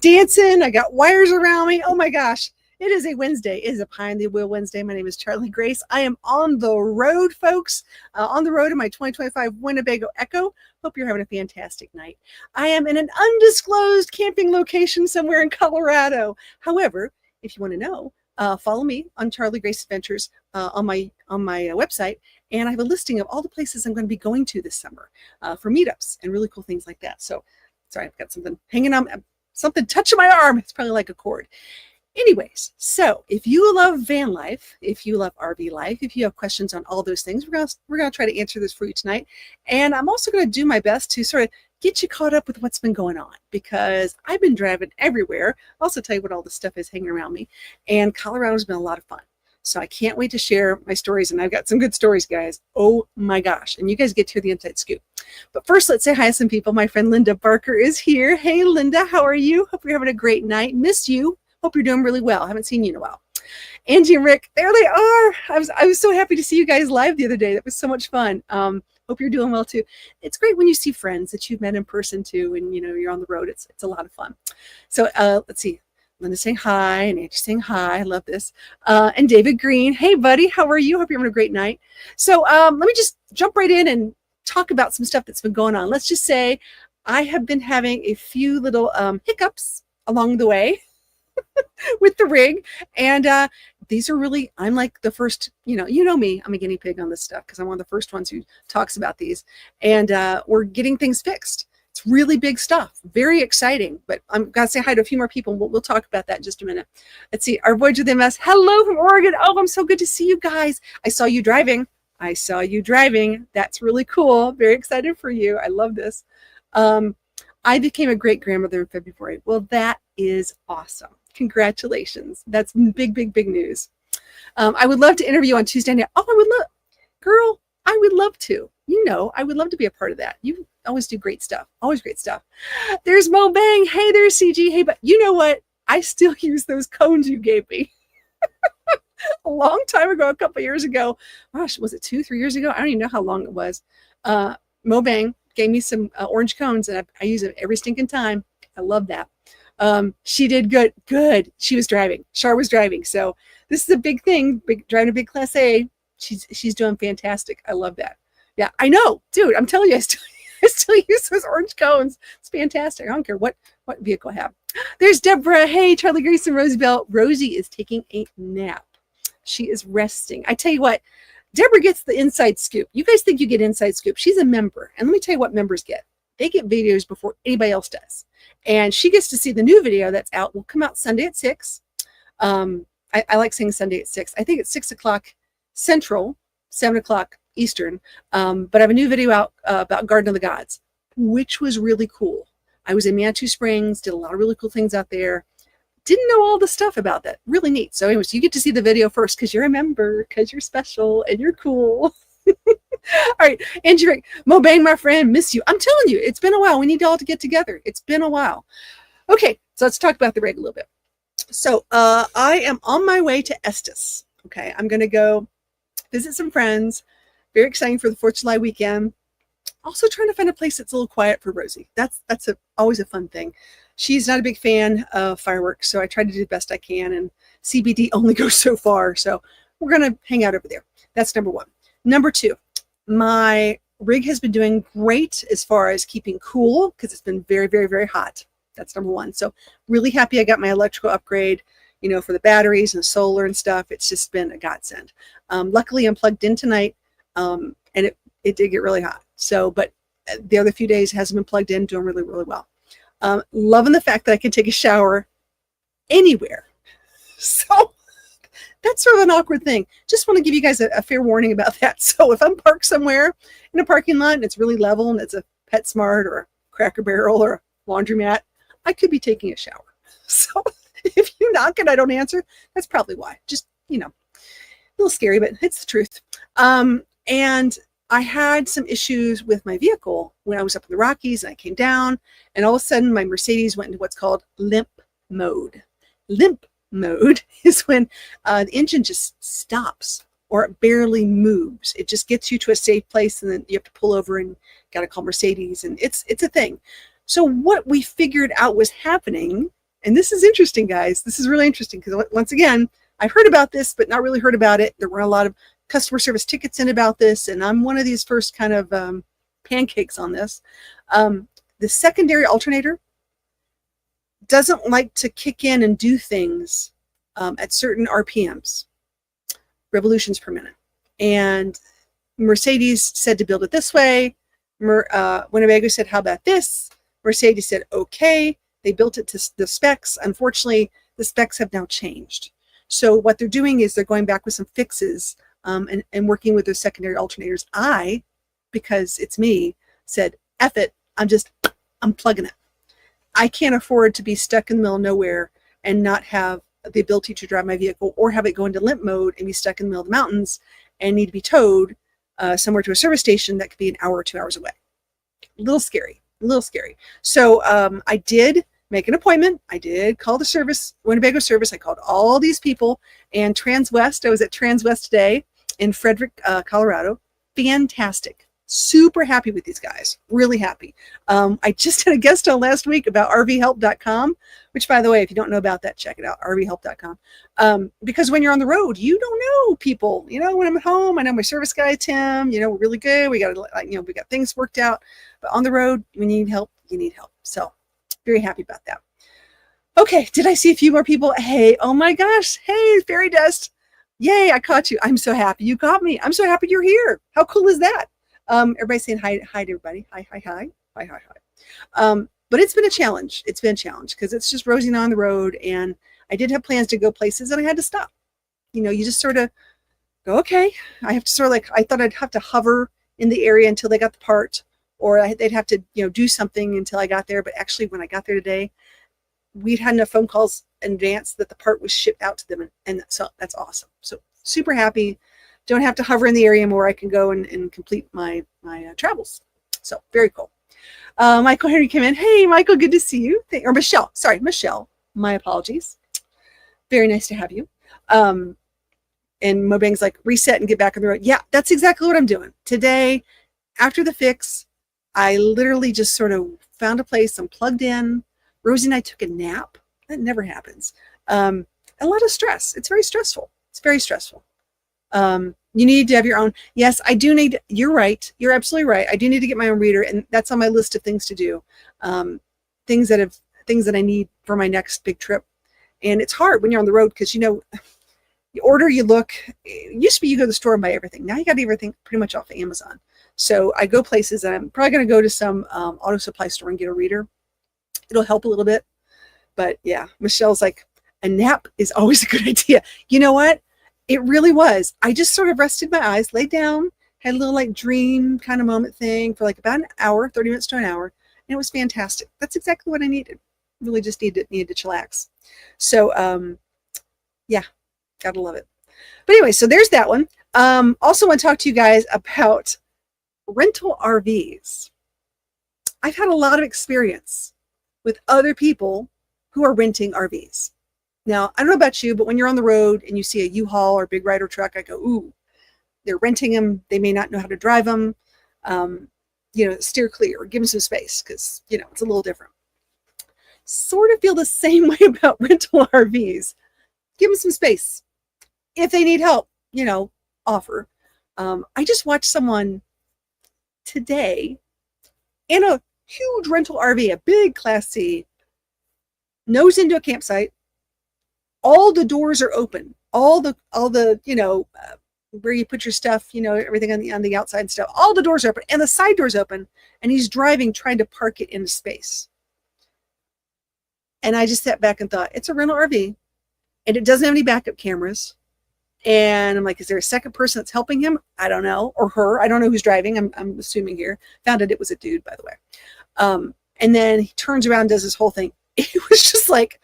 dancing. I got wires around me. Oh my gosh. It is a Wednesday. It is a Pie in the Wheel Wednesday. My name is Charlie Grace. I am on the road, folks. On the road in my 2025 Winnebago Echo. Hope you're having a fantastic night. I am in an undisclosed camping location somewhere in Colorado. However, if you want to know, follow me on Charlie Grace Adventures on my website, and I have a listing of all the places I'm going to be going to this summer for meetups and really cool things like that. So, sorry, I've got something hanging on, something touching my arm. It's probably like a cord. Anyways, so if you love van life, if you love RV life, if you have questions on all those things, we're gonna try to answer this for you tonight. And I'm also going to do my best to sort of get you caught up with what's been going on, because I've been driving everywhere. I'll also tell you what all the stuff is hanging around me. And Colorado's been a lot of fun. So I can't wait to share my stories, and I've got some good stories, guys. Oh my gosh. And you guys get to hear the inside scoop. But first, let's say hi to some people. My friend Linda Barker is here. Hey, Linda, how are you? Hope you're having a great night. Miss you. Hope you're doing really well. I haven't seen you in a while. Angie and Rick, there they are. I was so happy to see you guys live the other day. That was so much fun. Hope you're doing well too. It's great when you see friends that you've met in person too, and you're on the road. It's a lot of fun. So let's see. Linda saying hi, and Angie saying hi. I love this. And David Green, hey buddy, how are you? Hope you're having a great night. So let me just jump right in and talk about some stuff that's been going on. Let's just say I have been having a few little hiccups along the way with the rig, and these are really, I'm like the first, you know me, I'm a guinea pig on this stuff because I'm one of the first ones who talks about these, and we're getting things fixed. It's really big stuff, very exciting. But I'm gonna say hi to a few more people. We'll talk about that in just a minute. Let's see, our Voyage with MS, hello from Oregon. Oh, I'm so good to see you guys. I saw you driving. That's really cool. Very excited for you. I love this. I became a great grandmother in February. Well, that is awesome. Congratulations. That's big news. I would love to interview on Tuesday night. Oh, I would love to. I would love to be a part of that. You always do great stuff. Always great stuff. There's Mo Bang. Hey, there's CG. Hey, but you know what? I still use those cones you gave me. A long time ago, a couple years ago. Gosh, was it 2-3 years ago? I don't even know how long it was. Mo Bang gave me some orange cones, and I use it every stinking time. I love that. She did good. She was driving. Char was driving. So this is a big thing. Driving a big Class A. She's doing fantastic. I love that. Yeah, I know, dude. I'm telling you, I still use those orange cones. It's fantastic. I don't care what vehicle I have. There's Deborah. Hey, Charlie Grace and Rosie Bell. Rosie is taking a nap. She is resting. I tell you what, Deborah gets the inside scoop. You guys think you get inside scoop. She's a member. And let me tell you what members get. They get videos before anybody else does. And she gets to see the new video that's out. Will come out Sunday at 6. I like saying Sunday at 6. I think it's 6 o'clock Central, 7 o'clock Eastern. But I have a new video out about Garden of the Gods, which was really cool. I was in Manitou Springs, did a lot of really cool things out there. Didn't know all the stuff about that. Really neat. So anyways, you get to see the video first because you're a member, because you're special and you're cool. All right, Angie Rick, Mo Bang, my friend, miss you. I'm telling you, it's been a while. We need all to get together. It's been a while. Okay, so let's talk about the rig a little bit. So I am on my way to Estes. Okay, I'm going to go visit some friends. Very exciting for the 4th of July weekend. Also trying to find a place that's a little quiet for Rosie. That's always a fun thing. She's not a big fan of fireworks, so I try to do the best I can, and CBD only goes so far. So we're going to hang out over there. That's number one. Number two, my rig has been doing great as far as keeping cool because it's been very hot. That's number one. So really happy I got my electrical upgrade, for the batteries and the solar and stuff. It's just been a godsend. Luckily, I'm plugged in tonight, and it did get really hot. So, but the other few days it hasn't been plugged in, doing really well. Loving the fact that I can take a shower anywhere. So that's sort of an awkward thing. Just want to give you guys a fair warning about that. So if I'm parked somewhere in a parking lot and it's really level and it's a PetSmart or a Cracker Barrel or a laundromat, I could be taking a shower. So if you knock and I don't answer, that's probably why. Just, a little scary, but it's the truth. And I had some issues with my vehicle when I was up in the Rockies, and I came down, and all of a sudden my Mercedes went into what's called limp mode. Limp mode is when the engine just stops or it barely moves. It just gets you to a safe place, and then you have to pull over and got to call Mercedes, and it's a thing. So what we figured out was happening And this is interesting, guys. This is really interesting because once again, I've heard about this, but not really heard about it. There were a lot of customer service tickets in about this, and I'm one of these first kind of pancakes on this. The secondary alternator doesn't like to kick in and do things at certain RPMs, revolutions per minute. And Mercedes said to build it this way. Winnebago said, how about this? Mercedes said, okay. They built it to the specs. Unfortunately, the specs have now changed. So what they're doing is they're going back with some fixes and working with those secondary alternators. Because it's me, said, F it, I'm plugging it. I can't afford to be stuck in the middle of nowhere and not have the ability to drive my vehicle, or have it go into limp mode and be stuck in the middle of the mountains and need to be towed somewhere to a service station that could be an hour or 2 hours away. A little scary. So I did make an appointment. I did call the service, Winnebago service. I called all these people, and Transwest. I was at Transwest today in Frederick, Colorado. Fantastic. Super happy with these guys. Really happy. I just had a guest on last week about rvhelp.com, which, by the way, if you don't know about that, check it out, rvhelp.com. Because when you're on the road, you don't know people. You know, when I'm at home, I know my service guy, Tim, you know, we're really good. We got, we got things worked out. But on the road, when you need help, you need help. So very happy about that. Okay, did I see a few more people? Hey, oh my gosh. Hey, Fairy Dust. Yay, I caught you. I'm so happy you caught me. I'm so happy you're here. How cool is that? Everybody saying hi to everybody. Hi. But it's been a challenge. It's been a challenge because it's just Rosie and I on the road, and I did have plans to go places and I had to stop. You know, you just sort of go, okay, I have to sort of I thought I'd have to hover in the area until they got the part, or they'd have to, do something until I got there. But actually, when I got there today, we'd had enough phone calls in advance that the part was shipped out to them. And so that's awesome. So super happy. Don't have to hover in the area more. I can go and complete my travels. So very cool. Michael Henry came in. Hey, Michael, good to see you. Or Michelle. Sorry, Michelle. My apologies. Very nice to have you. And Mobang's like, reset and get back on the road. Yeah, that's exactly what I'm doing. Today, after the fix, I literally just sort of found a place. I'm plugged in. Rosie and I took a nap. That never happens. A lot of stress. It's very stressful. It's very stressful. You need to have your own. Yes, I do need. You're right. You're absolutely right. I do need to get my own reader, and that's on my list of things to do. Things that I need for my next big trip. And it's hard when you're on the road because you order, you look. It used to be you go to the store and buy everything. Now you got everything pretty much off of Amazon. So I go places, and I'm probably going to go to some auto supply store and get a reader. It'll help a little bit. But yeah, Michelle's like, a nap is always a good idea. You know what? It really was. I just sort of rested my eyes, laid down, had a little dream kind of moment thing for about an hour, 30 minutes to an hour. And it was fantastic. That's exactly what I needed. Really just needed to chillax. So, yeah, gotta love it. But anyway, so there's that one. Also want to talk to you guys about rental RVs. I've had a lot of experience with other people who are renting RVs. Now, I don't know about you, but when you're on the road and you see a U-Haul or big Ryder truck, I go, ooh, they're renting them. They may not know how to drive them. Steer clear or give them some space because, it's a little different. Sort of feel the same way about rental RVs. Give them some space. If they need help, offer. I just watched someone today in a huge rental RV, a big Class C, nose into a campsite. All the doors are open. All the where you put your stuff, everything on the outside stuff. All the doors are open, and the side doors open. And he's driving, trying to park it into space. And I just sat back and thought, it's a rental RV, and it doesn't have any backup cameras. And I'm like, is there a second person that's helping him? I don't know, or her. I don't know who's driving. I'm assuming here. Found it was a dude, by the way. And then he turns around and does this whole thing. It was just like,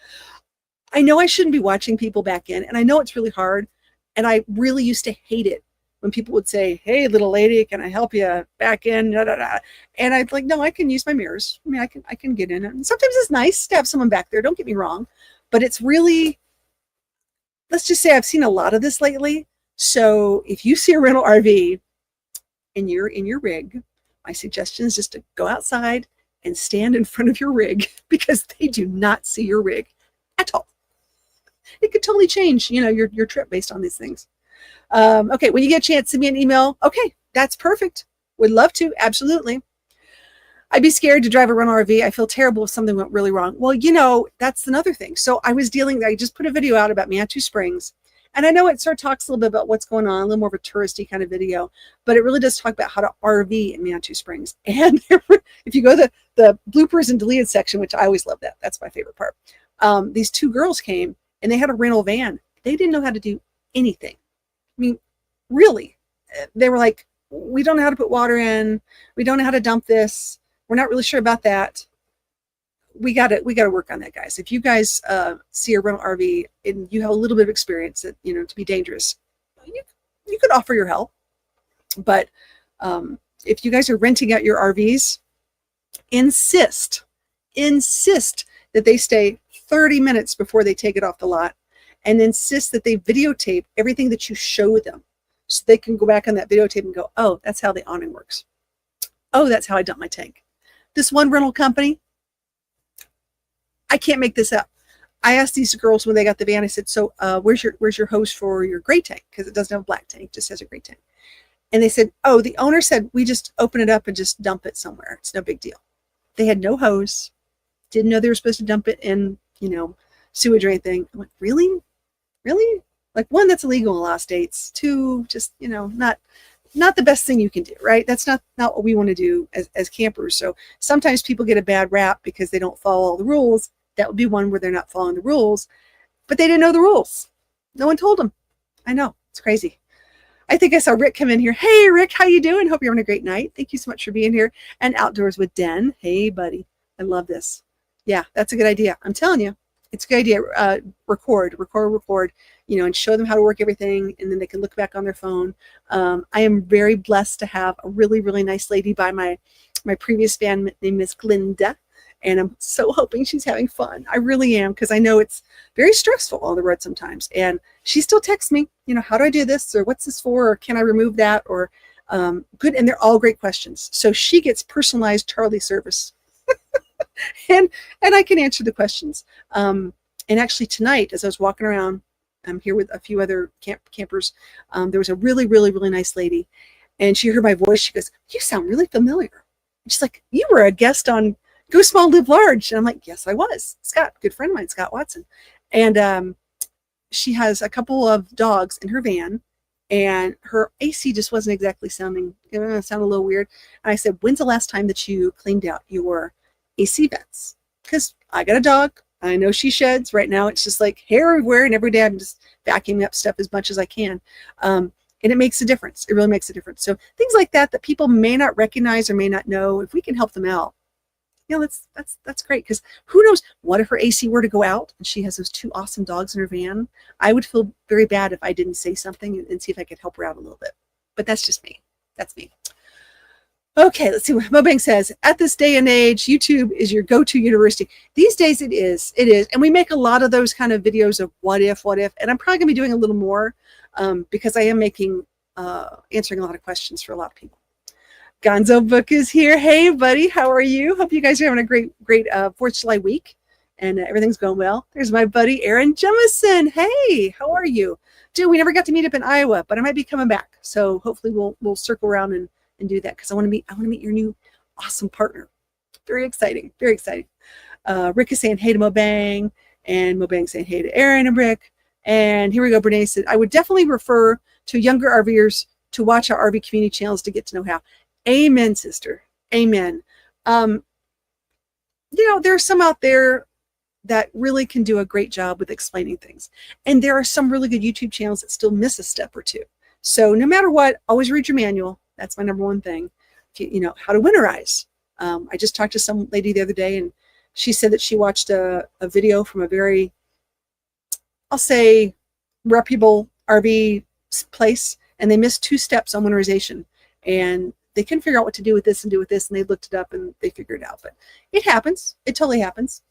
I know I shouldn't be watching people back in, and I know it's really hard, and I really used to hate it when people would say, hey, little lady, can I help you back in? Da, da, da. And I'd like, no, I can use my mirrors. I mean, I can get in it. And sometimes it's nice to have someone back there. Don't get me wrong, but it's really, let's just say I've seen a lot of this lately. So if you see a rental RV and you're in your rig, my suggestion is just to go outside and stand in front of your rig because they do not see your rig at all. It could totally change, your trip based on these things. Okay, when you get a chance, send me an email. Okay, that's perfect. Would love to, absolutely. I'd be scared to drive a rental RV. I feel terrible if something went really wrong. Well, that's another thing. So I just put a video out about Manitou Springs. And I know it sort of talks a little bit about what's going on, a little more of a touristy kind of video, but it really does talk about how to RV in Manitou Springs. And if you go to the bloopers and deleted section, which I always love that's my favorite part. These two girls came and they had a rental van. They didn't know how to do anything. I mean, really, they were like, we don't know how to put water in. We don't know how to dump this. We're not really sure about that. We got to work on that, guys. If you guys see a rental RV and you have a little bit of experience that, to be dangerous, you could offer your help. But if you guys are renting out your RVs, insist that they stay 30 minutes before they take it off the lot, and insist that they videotape everything that you show them so they can go back on that videotape and go, oh, that's how the awning works. Oh, that's how I dump my tank. This one rental company, I can't make this up. I asked these girls when they got the van, I said, so where's your hose for your gray tank? Because it doesn't have a black tank, it just has a gray tank. And they said, oh, the owner said, we just open it up and just dump it somewhere. It's no big deal. They had no hose, didn't know they were supposed to dump it in, sewage or anything. I'm like, really? Really? Like, one, that's illegal in a lot of states. Two, just, not the best thing you can do, right? That's not what we want to do as campers. So sometimes people get a bad rap because they don't follow all the rules. That would be one where they're not following the rules, but they didn't know the rules. No one told them. I know, it's crazy. I think I saw Rick come in here. Hey, Rick, how you doing? Hope you're having a great night. Thank you so much for being here. And Outdoors with Den. Hey, buddy. I love this. Yeah, that's a good idea. I'm telling you, it's a good idea. Record, and show them how to work everything, and then they can look back on their phone. I am very blessed to have a really, really nice lady by my previous van named Miss Glinda, and I'm so hoping she's having fun. I really am, because I know it's very stressful on the road sometimes. And she still texts me, how do I do this, or what's this for, or can I remove that, or good. And they're all great questions. So she gets personalized Charlie service. and I can answer the questions. And actually tonight, as I was walking around, I'm here with a few other campers. There was a really, really, really nice lady, and she heard my voice. She goes, "You sound really familiar." And she's like, "You were a guest on Go Small, Live Large." And I'm like, "Yes, I was." Scott, good friend of mine, Scott Watson. And she has a couple of dogs in her van, and her AC just wasn't exactly sounding a little weird. And I said, "When's the last time that you cleaned out your AC vents?" Because I got a dog. I know she sheds. Right now it's just like hair everywhere, and every day I'm just vacuuming up stuff as much as I can. And it makes a difference. It really makes a difference. So things like that people may not recognize or may not know, if we can help them out, that's great. Because who knows, what if her AC were to go out and she has those two awesome dogs in her van? I would feel very bad if I didn't say something and see if I could help her out a little bit. But that's just me. That's me. Okay, let's see what Mobang says. At this day and age, YouTube is your go-to university. These days it is. And we make a lot of those kind of videos of what if, and I'm probably gonna be doing a little more because I am answering a lot of questions for a lot of people. Gonzo Book is here. Hey, buddy, how are you? Hope you guys are having a great 4th of July week and everything's going well. There's my buddy, Aaron Jemison. Hey, how are you? Dude, we never got to meet up in Iowa, but I might be coming back. So hopefully we'll circle around and do that, because I want to meet your new awesome partner. Very exciting, very exciting. Rick is saying hey to Mobang, and Mobang saying hey to Aaron and Rick. And here we go. Brene said, I would definitely refer to younger RVers to watch our RV community channels to get to know how. Amen, sister. Amen. There's some out there that really can do a great job with explaining things. And there are some really good YouTube channels that still miss a step or two. So no matter what, always read your manual. That's my number one thing. How to winterize. I just talked to some lady the other day, and she said that she watched a video from a very, I'll say, reputable RV place, and they missed 2 steps on winterization. And they couldn't figure out what to do with this and they looked it up and they figured it out. But it happens. It totally happens.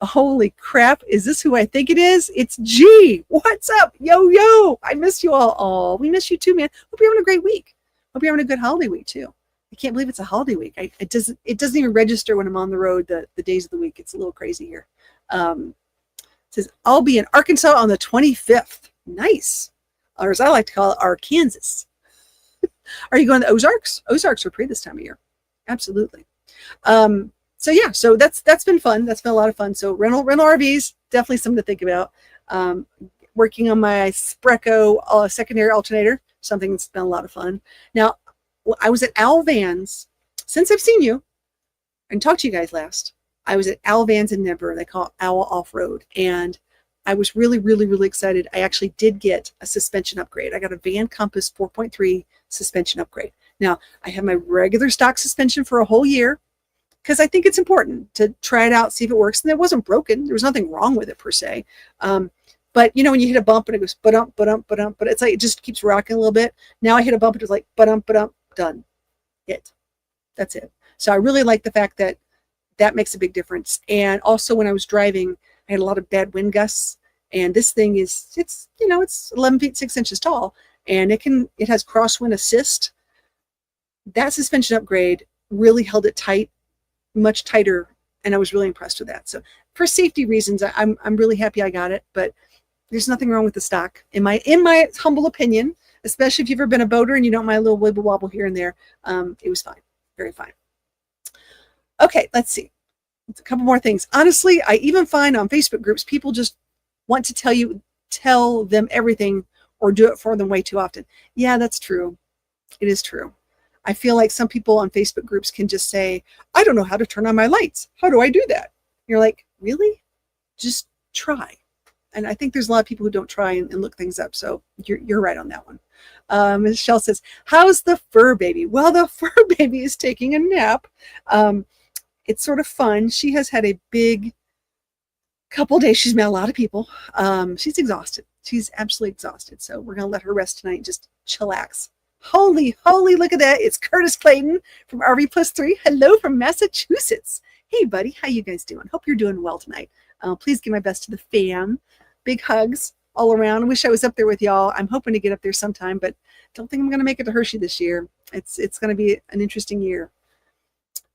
Holy crap. Is this who I think it is? It's G. What's up? Yo. I miss you all. Oh, we miss you too, man. Hope you're having a great week. Hope you're having a good holiday week too. I can't believe it's a holiday week. It doesn't even register when I'm on the road the days of the week. It's a little crazy here. says, I'll be in Arkansas on the 25th. Nice. Or as I like to call it, Arkansas. Are you going to the Ozarks? Ozarks are pretty this time of year. Absolutely. So yeah, so that's been fun. That's been a lot of fun. So rental RVs, definitely something to think about. Working on my Spreco secondary alternator, something that's been a lot of fun. Now, I was at Owl Vans. Since I've seen you and talked to you guys last, I was at Owl Vans in Denver. They call it Owl Off-Road. And I was really, really, really excited. I actually did get a suspension upgrade. I got a Van Compass 4.3 suspension upgrade. Now, I have my regular stock suspension for a whole year because I think it's important to try it out, see if it works. And it wasn't broken. There was nothing wrong with it per se. But you know, when you hit a bump and it goes ba-dump, ba-dump, ba-dump, but it's like it just keeps rocking a little bit. Now I hit a bump and it's like ba-dump, ba-dump, done. That's it. So I really like the fact that that makes a big difference. And also when I was driving, I had a lot of bad wind gusts. And this thing it's 11 feet 6 inches tall, and it has crosswind assist. That suspension upgrade really held it tight, much tighter, and I was really impressed with that. So for safety reasons, I'm really happy I got it. But there's nothing wrong with the stock in my humble opinion, especially if you've ever been a boater and you don't mind a little wibble wobble here and there. It was fine, very fine. Okay, let's see. A couple more things. Honestly, I even find on Facebook groups people just want to tell them everything or do it for them way too often. Yeah, that's true. It is true. I feel like some people on Facebook groups can just say, I don't know how to turn on my lights. How do I do that? You're like, really? Just try. And I think there's a lot of people who don't try and look things up. So you're right on that one. Michelle says, how's the fur baby? Well, the fur baby is taking a nap. It's sort of fun. She has had a big couple days. She's met a lot of people. She's exhausted. She's absolutely exhausted. So we're going to let her rest tonight and just chillax. Holy, look at that. It's Curtis Clayton from RV+3. Hello from Massachusetts. Hey, buddy. How you guys doing? Hope you're doing well tonight. Please give my best to the fam. Big hugs all around. I wish I was up there with y'all. I'm hoping to get up there sometime, but don't think I'm going to make it to Hershey this year. It's going to be an interesting year.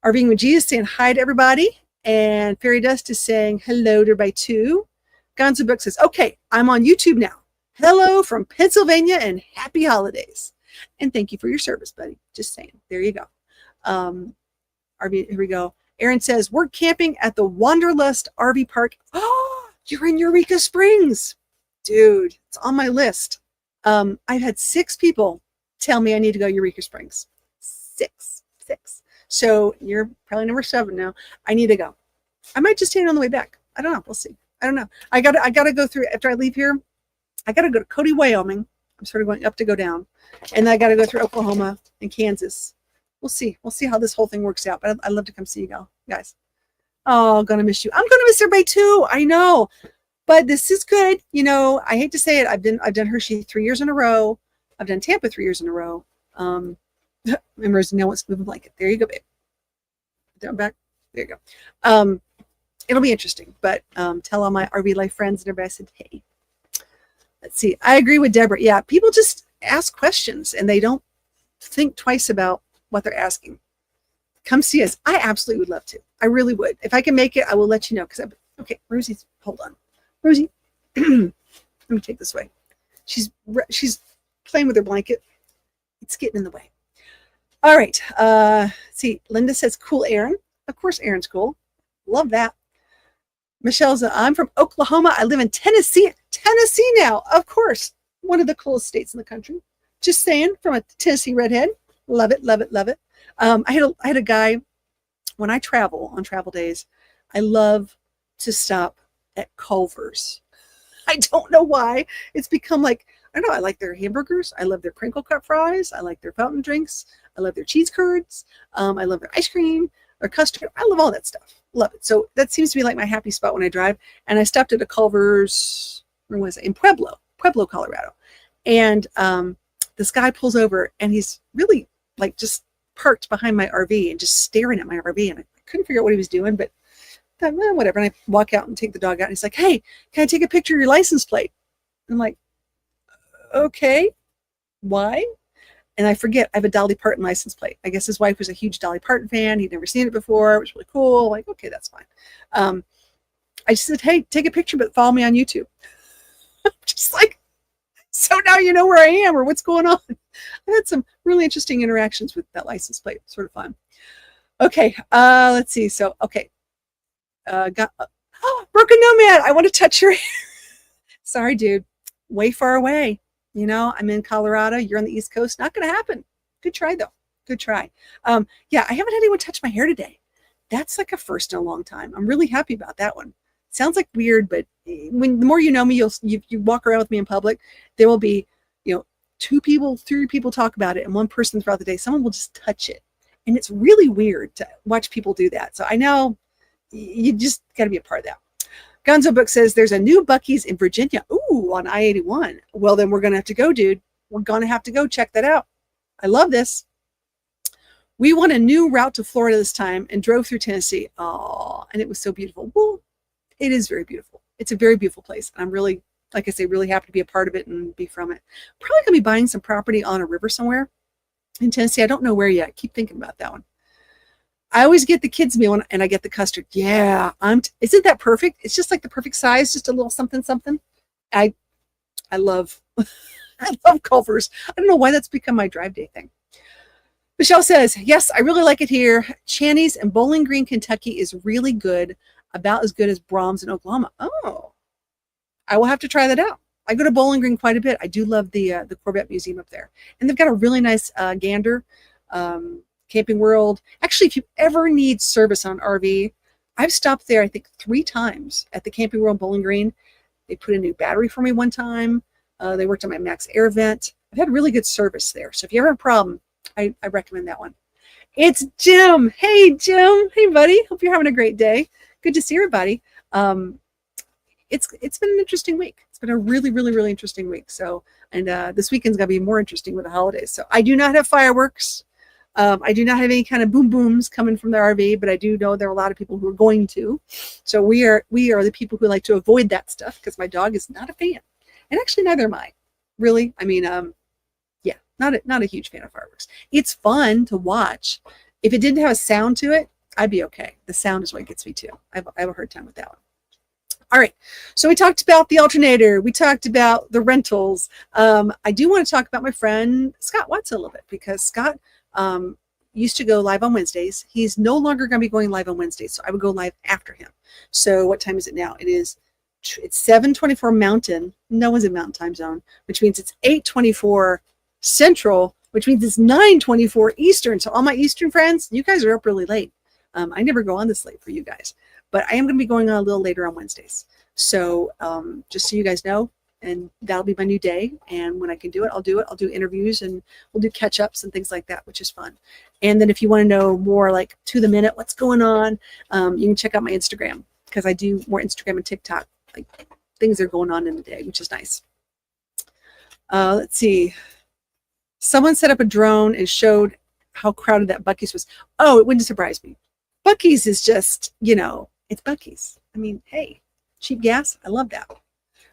RVing with Jesus saying hi to everybody. And Fairy Dust is saying hello to everybody too. Gonzo Book says, okay, I'm on YouTube now. Hello from Pennsylvania and happy holidays. And thank you for your service, buddy. Just saying. There you go. RV, here we go. Aaron says, we're camping at the Wanderlust RV Park. Oh, you're in Eureka Springs. Dude, it's on my list. I've had 6 people tell me I need to go to Eureka Springs. 6. So you're probably number 7 now. I need to go. I might just take it on the way back. I don't know. We'll see. I don't know. I gotta go through after I leave here. I gotta go to Cody, Wyoming. I'm sort of going up to go down. And then I gotta go through Oklahoma and Kansas. We'll see. We'll see how this whole thing works out. But I'd love to come see you guys. Oh, gonna miss you. I'm gonna miss everybody too. I know. But this is good. You know, I hate to say it. I've done Hershey 3 years in a row. I've done Tampa 3 years in a row. Members now wants to move a blanket. There you go, babe. Down back. There you go. It'll be interesting. But tell all my RV life friends and everybody I said, hey. Let's see. I agree with Deborah. Yeah, people just ask questions and they don't think twice about what they're asking. Come see us. I absolutely would love to. I really would. If I can make it, I will let you know. Okay, Rosie's, hold on. Rosie, let me take this away. She's playing with her blanket. It's getting in the way. All right. See, Linda says, cool, Aaron. Of course, Aaron's cool. Love that. Michelle's, I'm from Oklahoma. I live in Tennessee. Tennessee now, of course. One of the coolest states in the country. Just saying, from a Tennessee redhead. Love it, love it, love it. I had a guy, when I travel on travel days, I love to stop at Culver's. I don't know why. It's become like, I don't know, I like their hamburgers. I love their crinkle cut fries. I like their fountain drinks. I love their cheese curds. I love their ice cream, their custard. I love all that stuff. Love it. So that seems to be like my happy spot when I drive. And I stopped at a Culver's, where was it? In Pueblo, Colorado. And this guy pulls over and he's really like just parked behind my RV and just staring at my RV. And I couldn't figure out what he was doing, but I thought, well, whatever. And I walk out and take the dog out. And he's like, hey, can I take a picture of your license plate? And I'm like, okay, why? And I forget, I have a Dolly Parton license plate. I guess his wife was a huge Dolly Parton fan. He'd never seen it before. It was really cool. I'm like, okay, that's fine. I just said, hey, take a picture, but follow me on YouTube. Just like, so now you know where I am or what's going on. I had some really interesting interactions with that license plate. Sort of fun. Okay, let's see. So, okay. Broken Nomad, I want to touch your hair. Sorry, dude. Way far away. You know, I'm in Colorado. You're on the East Coast. Not going to happen. Good try, though. Good try. Yeah, I haven't had anyone touch my hair today. That's like a first in a long time. I'm really happy about that one. Sounds like weird, but when the more you know me, you walk around with me in public, there will be, 2 people, 3 people talk about it, and one person throughout the day, someone will just touch it. And it's really weird to watch people do that. So I know you just got to be a part of that. Gonzo Book says there's a new Buc-ee's in Virginia. Ooh, on I-81. Well, then we're going to have to go, dude. We're going to have to go check that out. I love this. We won a new route to Florida this time and drove through Tennessee. Oh, and it was so beautiful. Well, it is very beautiful. It's a very beautiful place. I'm really, like I say, really happy to be a part of it and be from it. Probably going to be buying some property on a river somewhere in Tennessee. I don't know where yet. I keep thinking about that one. I always get the kids meal and I get the custard. Yeah, isn't that perfect? It's just like the perfect size, just a little something, something. I love, I love Culver's. I don't know why that's become my drive day thing. Michelle says, yes, I really like it here. Channy's in Bowling Green, Kentucky is really good, about as good as Brahms in Oklahoma. Oh, I will have to try that out. I go to Bowling Green quite a bit. I do love the Corvette Museum up there. And they've got a really nice Gander, Camping World. Actually, if you ever need service on RV, I've stopped there, I think 3 times at the Camping World Bowling Green. They put a new battery for me one time. They worked on my Max Air vent. I've had really good service there. So if you ever have a problem, I recommend that one. It's Jim. Hey, Jim. Hey, buddy. Hope you're having a great day. Good to see everybody. It's been an interesting week. It's been a really, really, really interesting week. So, and this weekend's going to be more interesting with the holidays. So I do not have fireworks. I do not have any kind of boom booms coming from the RV, but I do know there are a lot of people who are going to. So we are the people who like to avoid that stuff because my dog is not a fan. And actually neither am I. Really. I mean, yeah, not a huge fan of fireworks. It's fun to watch. If it didn't have a sound to it, I'd be okay. The sound is what gets me too. I have a hard time with that one. All right. So we talked about the alternator. We talked about the rentals. I do want to talk about my friend Scott Watson a little bit because Scott used to go live on Wednesdays. He's no longer going to be going live on Wednesdays, so I would go live after him. So what time is it now? It's 7:24 Mountain. No one's in Mountain Time Zone, which means it's 8:24 Central, which means it's 9:24 Eastern. So all my Eastern friends, you guys are up really late. I never go on this late for you guys, but I am going to be going on a little later on Wednesdays. So just so you guys know, and that'll be my new day. And when I can do it, I'll do it. I'll do interviews and we'll do catch-ups and things like that, which is fun. And then if you want to know more like to the minute what's going on, you can check out my Instagram because I do more Instagram and TikTok, like things that are going on in the day, which is nice. Let's see. Someone set up a drone and showed how crowded that Buc-ee's was. Oh, it wouldn't surprise me. Buc-ee's is just, it's Buc-ee's. I mean, hey, cheap gas. I love that.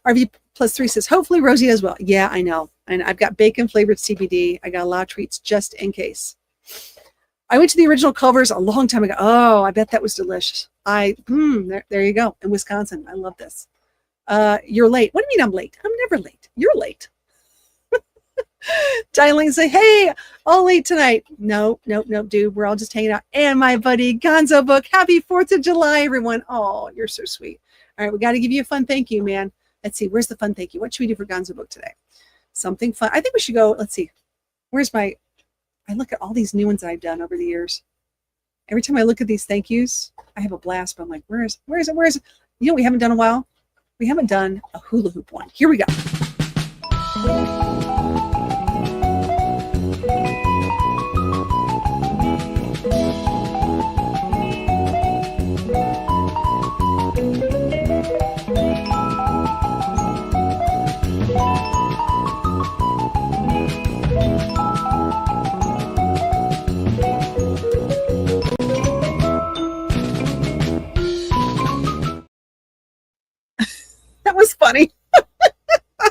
RV Plus 3 says, hopefully Rosie as well. Yeah, I know. And I've got bacon flavored CBD. I got a lot of treats just in case. I went to the original Culver's a long time ago. Oh, I bet that was delicious. There you go. In Wisconsin. I love this. You're late. What do you mean I'm late? I'm never late. You're late. Dialing say, hey, all late tonight. No, dude. We're all just hanging out. And my buddy Gonzo Book. Happy 4th of July, everyone. Oh, you're so sweet. All right, we got to give you a fun thank you, man. Let's see. Where's the fun thank you? What should we do for Gonzo Book today? Something fun. I think we should go. Let's see. I look at all these new ones that I've done over the years. Every time I look at these thank yous, I have a blast. But I'm like, where is it? You know, we haven't done in a while. We haven't done a hula hoop one. Here we go. That was funny. That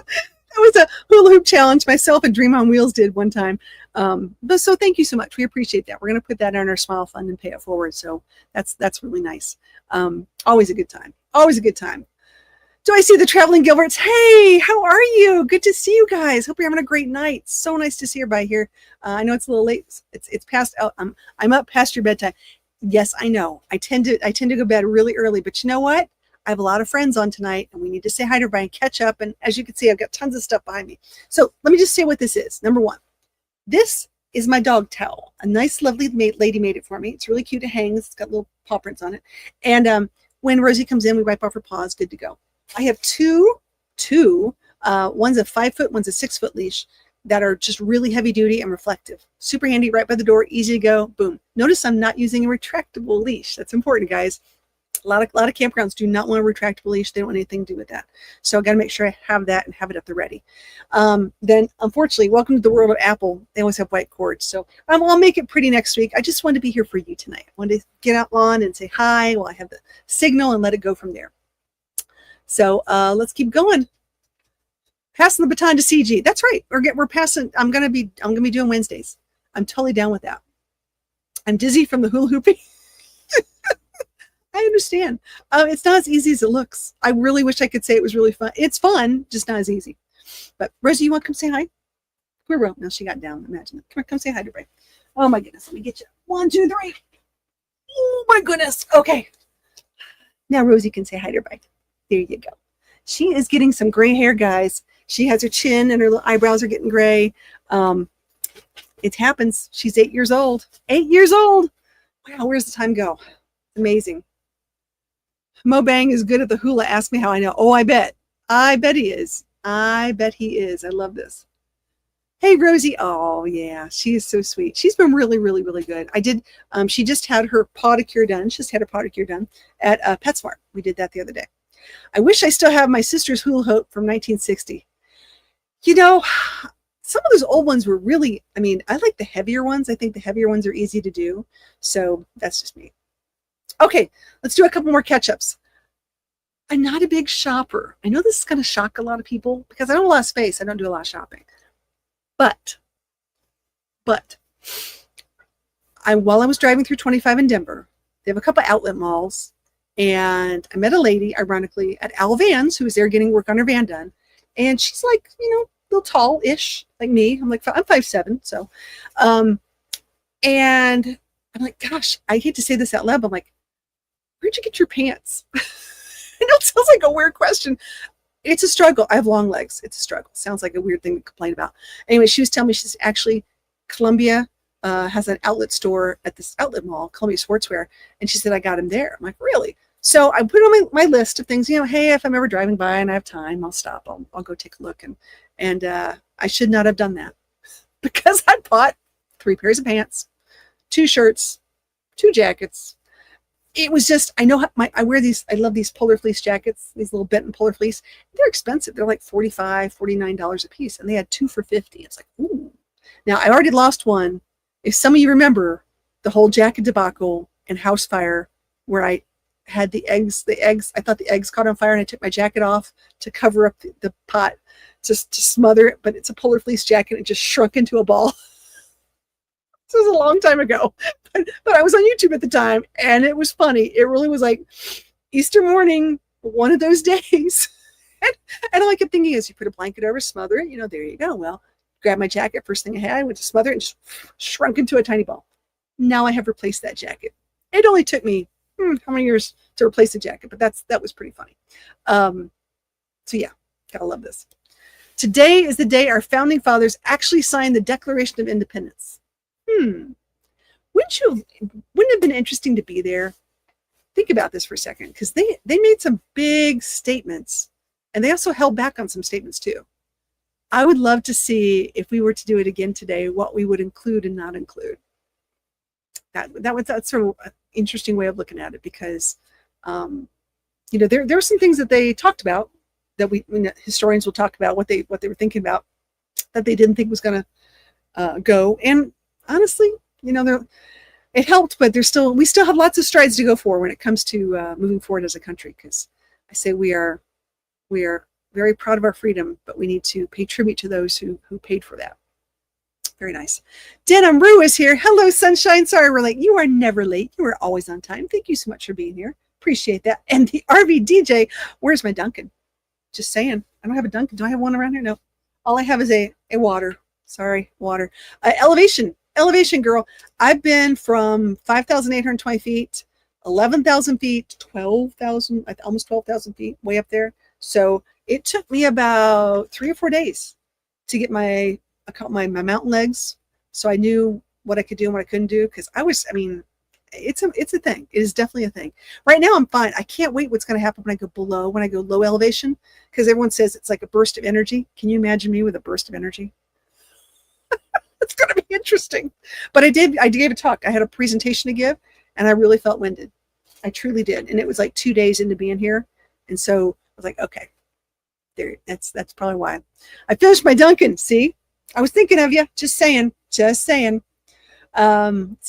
was a hula hoop challenge myself and Dream on Wheels did one time. But so thank you so much. We appreciate that. We're going to put that in our Smile Fund and pay it forward. So that's really nice. Always a good time. Always a good time. Do I see the traveling Gilberts? Hey, how are you? Good to see you guys. Hope you're having a great night. So nice to see everybody here. I know it's a little late. It's past. I'm up past your bedtime. Yes, I know. I tend to go to bed really early, but you know what? I have a lot of friends on tonight, and we need to say hi to everybody and catch up. And as you can see, I've got tons of stuff behind me. So let me just say what this is. Number one, this is my dog towel. A nice, lovely lady made it for me. It's really cute. It hangs. It's got little paw prints on it. And when Rosie comes in, we wipe off her paws. Good to go. I have two, one's a 5 foot, one's a 6 foot leash that are just really heavy duty and reflective. Super handy, right by the door, easy to go, boom. Notice I'm not using a retractable leash. That's important, guys. A lot of campgrounds do not want a retractable leash. They don't want anything to do with that. So I got to make sure I have that and have it at the ready. Then, unfortunately, welcome to the world of Apple. They always have white cords. So I'll make it pretty next week. I just wanted to be here for you tonight. I wanted to get out on and say hi while I have the signal and let it go from there. So let's keep going. Passing the baton to CG. That's right. We're passing. I'm gonna be doing Wednesdays. I'm totally down with that. I'm dizzy from the hula hooping. I understand. It's not as easy as it looks. I really wish I could say it was really fun. It's fun, just not as easy. But Rosie, you want to come say hi? Come here, no, she got down. Imagine it. Come here, come say hi to everybody. Oh my goodness. Let me get you. 1, 2, 3. Oh my goodness. Okay. Now Rosie can say hi to everybody. There you go. She is getting some gray hair, guys. She has her chin and her little eyebrows are getting gray. It happens. She's 8 years old. 8 years old. Wow, where's the time go? Amazing. Mo Bang is good at the hula. Ask me how I know. Oh, I bet. I bet he is. I bet he is. I love this. Hey, Rosie. Oh, yeah. She is so sweet. She's been really, really, really good. I did. She just had her podicure done. She just had her podicure done at PetSmart. We did that the other day. I wish I still have my sister's hula hoop from 1960. You know, some of those old ones were really, I mean, I like the heavier ones. I think the heavier ones are easy to do. So that's just me. Okay, let's do a couple more catch-ups. I'm not a big shopper. I know this is going to shock a lot of people because I don't have a lot of space. I don't do a lot of shopping. But while I was driving through 25 in Denver, they have a couple outlet malls, and I met a lady, ironically, at Al Vans, who was there getting work on her van done. And she's like, you know, a little tall-ish, like me. I'm 5'7", so. And I'm like, gosh, I hate to say this out loud, but I'm like, where'd you get your pants? I know it sounds like a weird question. It's a struggle. I have long legs. It's a struggle. Sounds like a weird thing to complain about. Anyway, she was telling me, she's actually, Columbia has an outlet store at this outlet mall, Columbia Sportswear. And she said, I got him there. I'm like, really? So I put on my list of things, you know, hey, if I'm ever driving by and I have time, I'll stop. I'll go take a look. And I should not have done that because I bought 3 pairs of pants, 2 shirts, 2 jackets. It was just, I know I wear these, I love these polar fleece jackets, these little Benton polar fleece. They're expensive. They're like $45, $49 a piece. And they had 2 for $50. It's like, ooh. Now I already lost one. If some of you remember the whole jacket debacle and house fire where I had the eggs, I thought the eggs caught on fire and I took my jacket off to cover up the pot just to smother it. But it's a polar fleece jacket. It just shrunk into a ball. This was a long time ago, but I was on YouTube at the time, and it was funny. It really was like Easter morning, one of those days. And all I kept thinking is, you put a blanket over, smother it, you know, there you go. Well, grab my jacket, first thing I had, I went to smother it and just shrunk into a tiny ball. Now I have replaced that jacket. It only took me, how many years to replace the jacket, but that was pretty funny. So yeah, gotta love this. Today is the day our founding fathers actually signed the Declaration of Independence. Wouldn't it have been interesting to be there? Think about this for a second, because they made some big statements, and they also held back on some statements too. I would love to see, if we were to do it again today, what we would include and not include. That's sort of an interesting way of looking at it, because you know, there were some things that they talked about that historians will talk about what they were thinking about that they didn't think was going to go. And honestly, you know, it helped, but we still have lots of strides to go for when it comes to moving forward as a country. Because I say we are very proud of our freedom, but we need to pay tribute to those who paid for that. Very nice. Denim Rue is here. Hello, sunshine. Sorry we're late. You are never late. You are always on time. Thank you so much for being here. Appreciate that. And the RV DJ, where's my Dunkin'? Just saying. I don't have a Dunkin'. Do I have one around here? No. All I have is a water. Sorry, water. Elevation, girl. I've been from 5,820 feet, 11,000 feet, 12,000, almost 12,000 feet, way up there. So it took me about 3 or 4 days to get my mountain legs. So I knew what I could do and what I couldn't do. Because it's a thing. It is definitely a thing. Right now I'm fine. I can't wait what's going to happen when I go low elevation, because everyone says it's like a burst of energy. Can you imagine me with a burst of energy? It's going to be interesting. But I gave a talk. I had a presentation to give, and I really felt winded. I truly did. And it was like 2 days into being here. And so I was like, okay, there, that's probably why. I finished my Dunkin'. See, I was thinking of you. Just saying. See,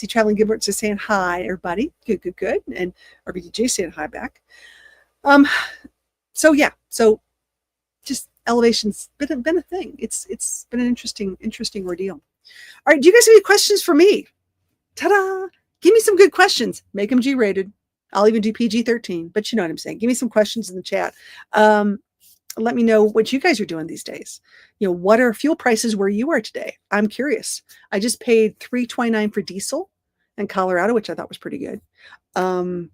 Traveling Gilbert just saying hi, everybody. Good. And RBDJ saying hi back. So yeah, so just elevation's been a thing. It's been an interesting ordeal. All right, do you guys have any questions for me? Ta-da! Give me some good questions. Make them G-rated. I'll even do PG-13, but you know what I'm saying. Give me some questions in the chat. Let me know what you guys are doing these days. What are fuel prices where you are today? I'm curious. I just paid $3.29 for diesel in Colorado, which I thought was pretty good. Trying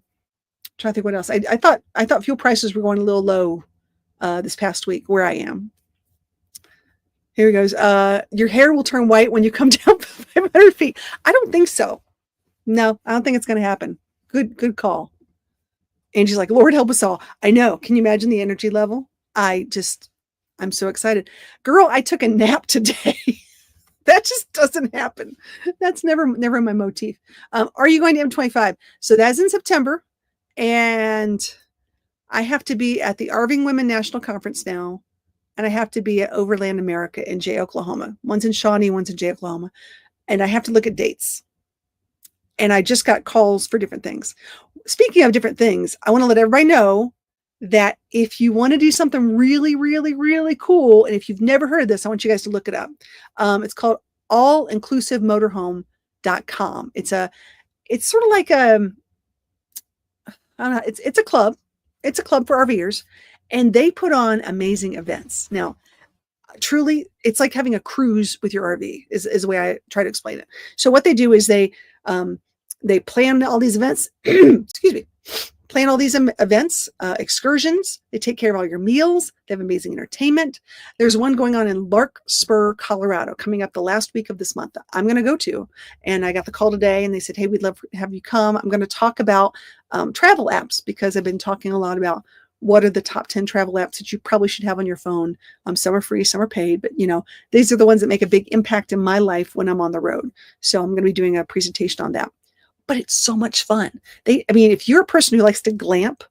to think what else. I thought fuel prices were going a little low this past week where I am. Here he goes. Your hair will turn white when you come down 500 feet. I don't think so. No, I don't think it's going to happen. Good call. Angie's like, Lord help us all. I know. Can you imagine the energy level? I'm so excited. Girl, I took a nap today. That just doesn't happen. That's never my motif. Are you going to M25? So that's in September. And I have to be at the Arving Women National Conference now. And I have to be at Overland America in Jay, Oklahoma. One's in Shawnee, one's in Jay, Oklahoma. And I have to look at dates. And I just got calls for different things. Speaking of different things, I want to let everybody know that if you want to do something really, really, really cool, and if you've never heard of this, I want you guys to look it up. It's called allinclusivemotorhome.com. It's sort of like I don't know, it's a club. It's a club for RVers, and they put on amazing events. Now, truly, it's like having a cruise with your RV is the way I try to explain it. So what they do is they plan all these events, excuse me, plan all these events, excursions. They take care of all your meals. They have amazing entertainment. There's one going on in Larkspur, Colorado, coming up the last week of this month that I'm going to go to. And I got the call today and they said, hey, we'd love to have you come. I'm going to talk about travel apps, because I've been talking a lot about what are the top 10 travel apps that you probably should have on your phone. Some are free, some are paid, but these are the ones that make a big impact in my life when I'm on the road. So I'm going to be doing a presentation on that. But it's so much fun. If you're a person who likes to glamp,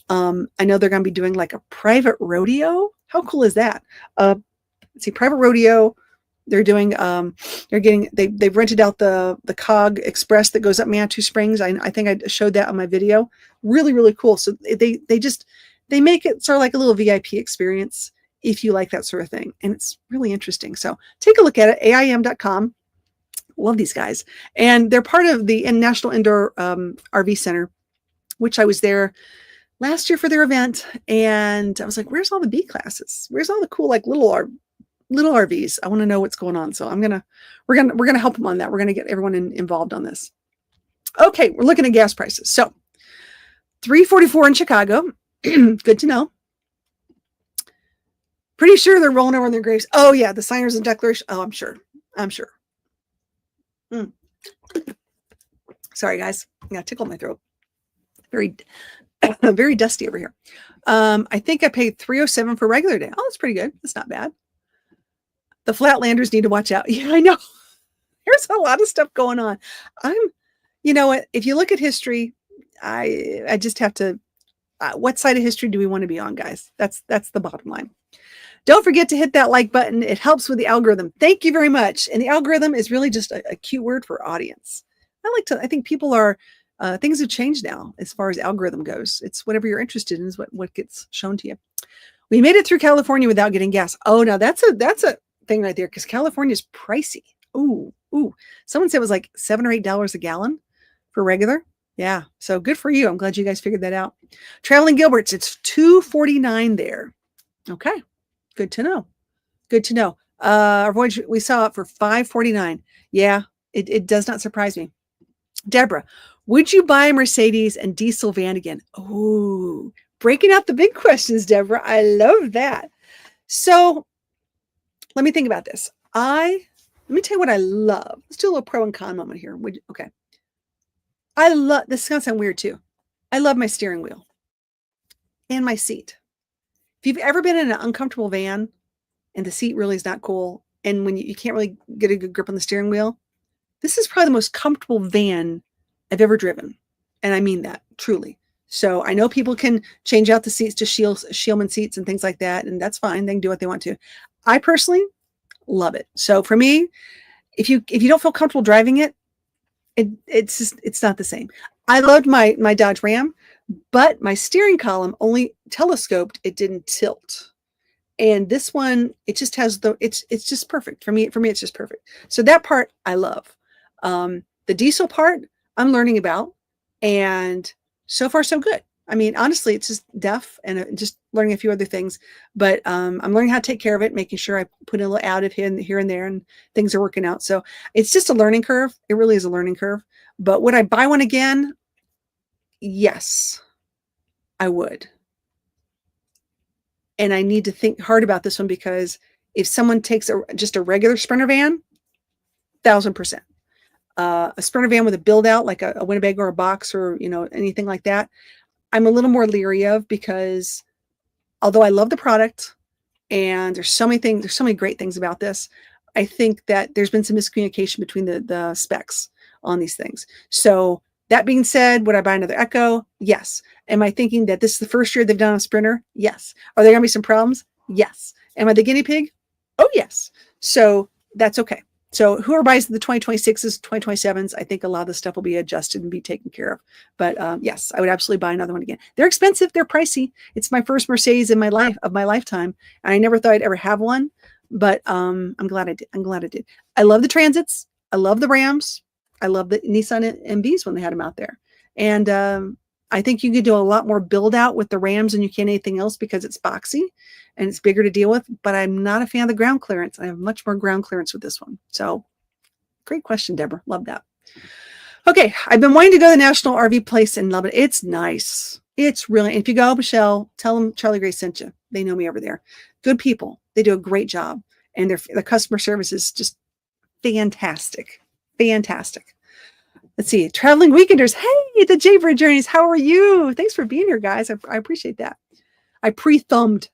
I know they're going to be doing like a private rodeo. How cool is that? Let's see, private rodeo. They're doing, they've rented out the COG Express that goes up Manitou Springs. I think I showed that on my video. Really, really cool. So they make it sort of like a little VIP experience if you like that sort of thing. And it's really interesting. So take a look at it, AIM.com. Love these guys. And they're part of the National Indoor RV Center, which I was there last year for their event. And I was like, where's all the B classes? Where's all the cool, like little RVs? I want to know what's going on. So we're going to help them on that. We're going to get everyone involved on this. Okay. We're looking at gas prices. So $3.44 in Chicago. Good to know. Pretty sure they're rolling over in their graves. Oh yeah. The signers and declaration. Oh, I'm sure. Sorry guys, I got tickle in my throat. Very very dusty over here. I think I paid $3.07 for regular day. Oh, that's pretty good. That's not bad. The Flatlanders need to watch out. Yeah, I know. There's a lot of stuff going on. You know what, if you look at history, I just have to what side of history do we want to be on, guys? That's the bottom line. Don't forget to hit that like button. It helps with the algorithm. Thank you very much. And the algorithm is really just a cute word for audience. I think people are, things have changed now as far as algorithm goes. It's whatever you're interested in is what gets shown to you. We made it through California without getting gas. Oh, now that's a thing right there, because California is pricey. Ooh. Someone said it was like $7 or $8 a gallon for regular. Yeah. So good for you. I'm glad you guys figured that out. Traveling Gilbert's, it's $249 there. Okay. Good to know. Good to know. Our voyage, we saw it for $549. Yeah, it does not surprise me. Deborah, would you buy a Mercedes and diesel van again? Oh, breaking out the big questions, Deborah. I love that. So let me think about this. Let me tell you what I love. Let's do a little pro and con moment here. Okay. I love, this is going to sound weird too. I love my steering wheel and my seat. If you've ever been in an uncomfortable van and the seat really is not cool, and when you can't really get a good grip on the steering wheel, this is probably the most comfortable van I've ever driven. And I mean that truly. So I know people can change out the seats to Scheelman seats and things like that, and that's fine. They can do what they want to. I personally love it. So for me, if you don't feel comfortable driving it, it's not the same. I loved my Dodge Ram, but my steering column only telescoped, it didn't tilt. And this one, it just has it's just perfect for me. For me, it's just perfect. So that part I love. The diesel part I'm learning about, and so far so good. I mean, honestly, it's just DEF and just learning a few other things, but I'm learning how to take care of it, making sure I put a little additive here and there, and things are working out. So it's just a learning curve. It really is a learning curve. But would I buy one again? Yes, I would. And I need to think hard about this one, because if someone takes just a regular Sprinter van, 1,000%. A Sprinter van with a build out like a Winnebago or a box or anything like that, I'm a little more leery of, because although I love the product and there's so many great things about this, I think that there's been some miscommunication between the specs on these things. So that being said, would I buy another Echo? Yes. Am I thinking that this is the first year they've done a Sprinter? Yes. Are there going to be some problems? Yes. Am I the guinea pig? Oh, yes. So that's okay. So whoever buys the 2026s, 2027s, I think a lot of the stuff will be adjusted and be taken care of. But yes, I would absolutely buy another one again. They're expensive. They're pricey. It's my first Mercedes in my lifetime. And I never thought I'd ever have one, but I'm glad I did. I love the Transits. I love the Rams. I love the Nissan MVs when they had them out there. And I think you could do a lot more build out with the Rams than you can anything else, because it's boxy and it's bigger to deal with. But I'm not a fan of the ground clearance. I have much more ground clearance with this one. So great question, Deborah. Love that. Okay. I've been wanting to go to the National RV Place in Lubbock. It's nice. It's really, if you go, Michelle, tell them Charlie Grace sent you. They know me over there. Good people. They do a great job. And their customer service is just fantastic. Fantastic. Let's see. Traveling Weekenders. Hey, the Jaybird Journeys. How are you? Thanks for being here, guys. I appreciate that. I pre-thumbed.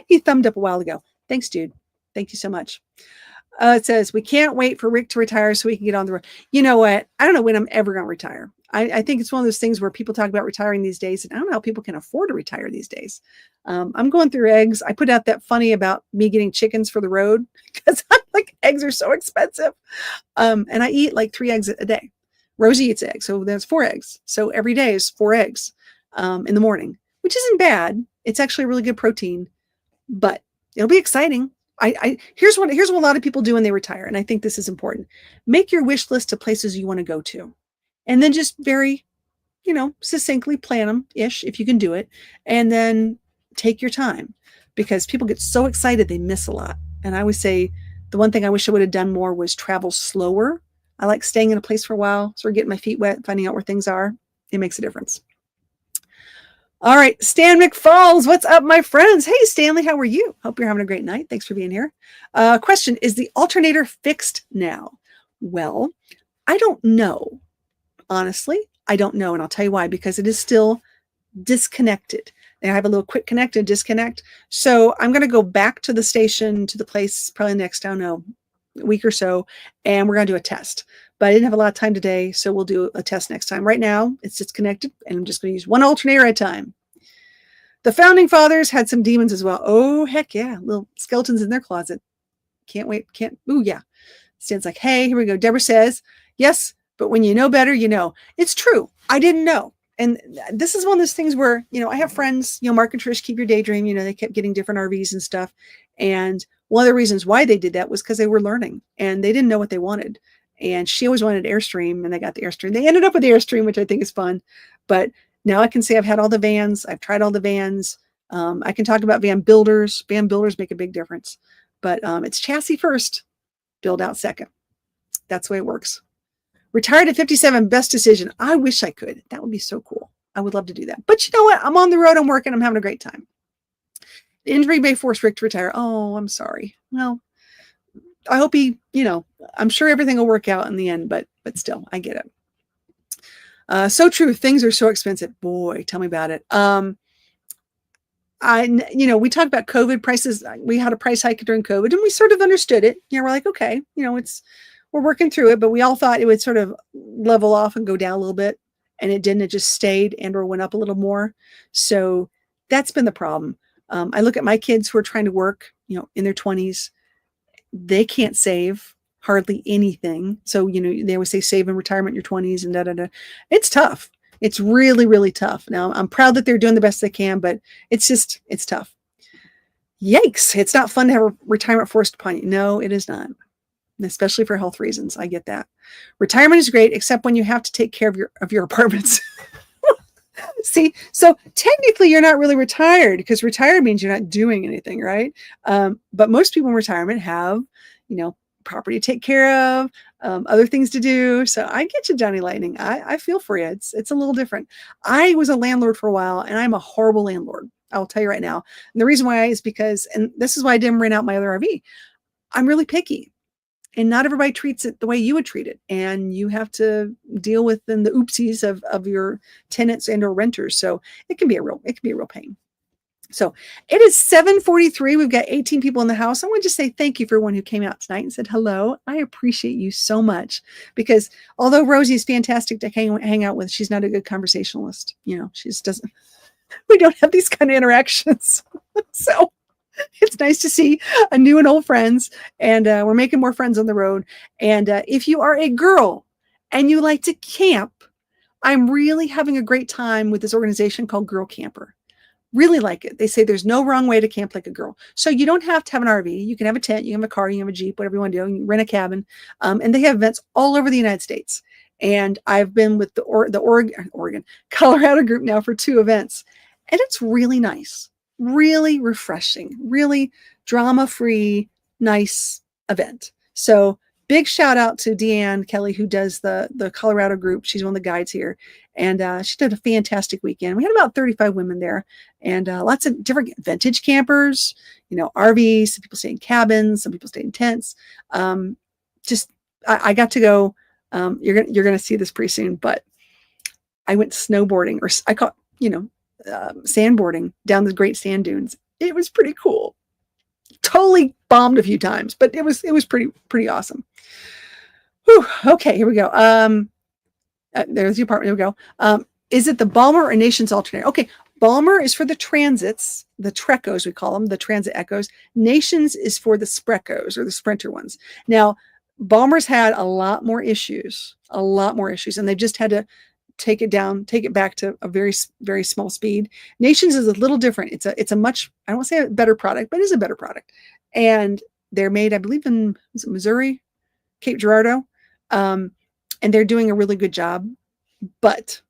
He thumbed up a while ago. Thanks, dude. Thank you so much. It says, we can't wait for Rick to retire so we can get on the road. You know what? I don't know when I'm ever going to retire. I think it's one of those things where people talk about retiring these days, and I don't know how people can afford to retire these days. I'm going through eggs. I put out that funny about me getting chickens for the road, because I'm like, eggs are so expensive. And I eat like 3 eggs a day. Rosie eats eggs, so there's 4 eggs. So every day is 4 eggs in the morning, which isn't bad. It's actually a really good protein, but it'll be exciting. Here's what a lot of people do when they retire, and I think this is important. Make your wish list of places you want to go to, and then just very, succinctly plan them if you can do it, and then take your time, because people get so excited they miss a lot. And I always say the one thing I wish I would have done more was travel slower. I like staying in a place for a while, sort of getting my feet wet, finding out where things are. It makes a difference. All right, Stan McFalls, what's up, my friends? Hey, Stanley, how are you? Hope you're having a great night. Thanks for being here. Question, is the alternator fixed now? Well, I don't know. Honestly, I don't know, and I'll tell you why, because it is still disconnected. I have a little quick connect and disconnect. So I'm going to go back to the station, to the place, probably next, I don't know, week or so, and we're going to do a test. But I didn't have a lot of time today, so we'll do a test next time. Right now, it's disconnected, and I'm just going to use one alternator at a time. The Founding Fathers had some demons as well. Oh, heck yeah. Little skeletons in their closet. Can't wait. Ooh, yeah. Stan's like, hey, here we go. Deborah says, yes, but when you know better, you know. It's true. I didn't know. And this is one of those things where, I have friends, Mark and Trish, Keep Your Daydream, they kept getting different RVs and stuff. And one of the reasons why they did that was because they were learning and they didn't know what they wanted. and she always wanted Airstream, and they got the Airstream. They ended up with the Airstream, which I think is fun. But now I can say I've had all the vans. I've tried all the vans. I can talk about van builders. Van builders make a big difference. But it's chassis first, build out second. That's the way it works. Retired at 57, best decision. I wish I could. That would be so cool. I would love to do that. But you know what? I'm on the road. I'm working. I'm having a great time. Injury may force Rick to retire. Oh, I'm sorry. Well, I hope he, I'm sure everything will work out in the end, but still, I get it. So true. Things are so expensive. Boy, tell me about it. We talked about COVID prices. We had a price hike during COVID, and we sort of understood it. We're like, okay, we're working through it, but we all thought it would sort of level off and go down a little bit, and it didn't. It just stayed and/or went up a little more. So that's been the problem. I look at my kids who are trying to work, in their 20s. They can't save hardly anything. So, they always say save in retirement in your 20s and da-da-da. It's tough. It's really, really tough. Now, I'm proud that they're doing the best they can, but it's tough. Yikes. It's not fun to have a retirement forced upon you. No, it is not. Especially for health reasons. I get that. Retirement is great, except when you have to take care of your apartments. See, so technically you're not really retired, because retired means you're not doing anything, right? But most people in retirement have, property to take care of, other things to do. So I get you, Johnny Lightning. I feel for you. It's a little different. I was a landlord for a while, and I'm a horrible landlord. I'll tell you right now. And the reason why is because, and this is why I didn't rent out my other RV. I'm really picky. And not everybody treats it the way you would treat it. And you have to deal with the oopsies of your tenants and or renters. So it can be a real pain. So it is 7:43. We've got 18 people in the house. I want to just say thank you for everyone who came out tonight and said hello. I appreciate you so much, because although Rosie is fantastic to hang out with, she's not a good conversationalist. She just doesn't, we don't have these kind of interactions. So it's nice to see new and old friends, and we're making more friends on the road. And if you are a girl and you like to camp, I'm really having a great time with this organization called Girl Camper. Really like it. They say there's no wrong way to camp like a girl. So you don't have to have an RV. You can have a tent, you can have a car, you can have a Jeep, whatever you want to do. You can rent a cabin. And they have events all over the United States. And I've been with the Oregon, Colorado group now for 2 events. And it's really nice. Really refreshing, really drama-free, nice event. So big shout out to Deanne Kelly, who does the Colorado group. She's one of the guides here. And she did a fantastic weekend. We had about 35 women there, and lots of different vintage campers, RVs. Some people stay in cabins, some people stay in tents. I got to go. You're gonna see this pretty soon, but I went snowboarding, or I caught, sandboarding down the Great Sand Dunes. It was pretty cool. Totally bombed a few times, but it was pretty awesome. Whew, okay, here we go. There's the apartment. Here we go. Is it the Balmer or Nations alternator? Okay, Balmer is for the transits, the Trecos we call them, the transit Echoes. Nations is for the Sprecos, or the Sprinter ones. Now, Balmer's had a lot more issues, and they've just had to take it back to a very, very small speed. Nations is a little different. It's a much, I don't want to say a better product, but it is a better product. And they're made, I believe, in Missouri, Cape Girardeau. And they're doing a really good job, but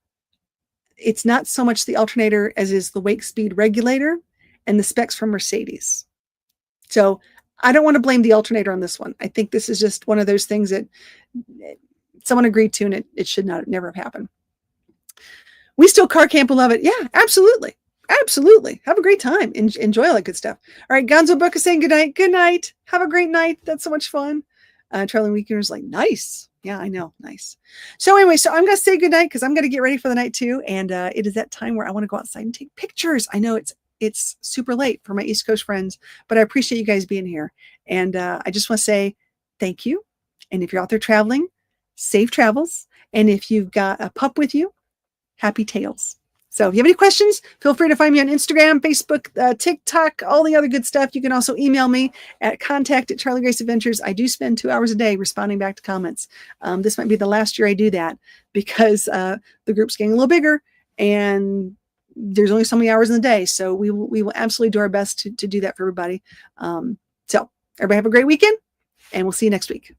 it's not so much the alternator as is the wake speed regulator and the specs from Mercedes. So I don't want to blame the alternator on this one. I think this is just one of those things that someone agreed to, and it should never have happened. We still car camp and love it. Yeah, absolutely. Absolutely. Have a great time. Enjoy all that good stuff. All right. Gonzo Book is saying good night. Good night. Have a great night. That's so much fun. Charlie Weekender's like, nice. Yeah, I know. Nice. So anyway, I'm going to say good night, because I'm going to get ready for the night too. And it is that time where I want to go outside and take pictures. I know it's super late for my East Coast friends, but I appreciate you guys being here. And I just want to say thank you. And if you're out there traveling, safe travels. And if you've got a pup with you, happy tails. So if you have any questions, feel free to find me on Instagram, Facebook, TikTok, all the other good stuff. You can also email me at contact@CharlieGraceAdventures. I do spend 2 hours a day responding back to comments. This might be the last year I do that, because the group's getting a little bigger and there's only so many hours in the day. So we will absolutely do our best to do that for everybody. So everybody have a great weekend, and we'll see you next week.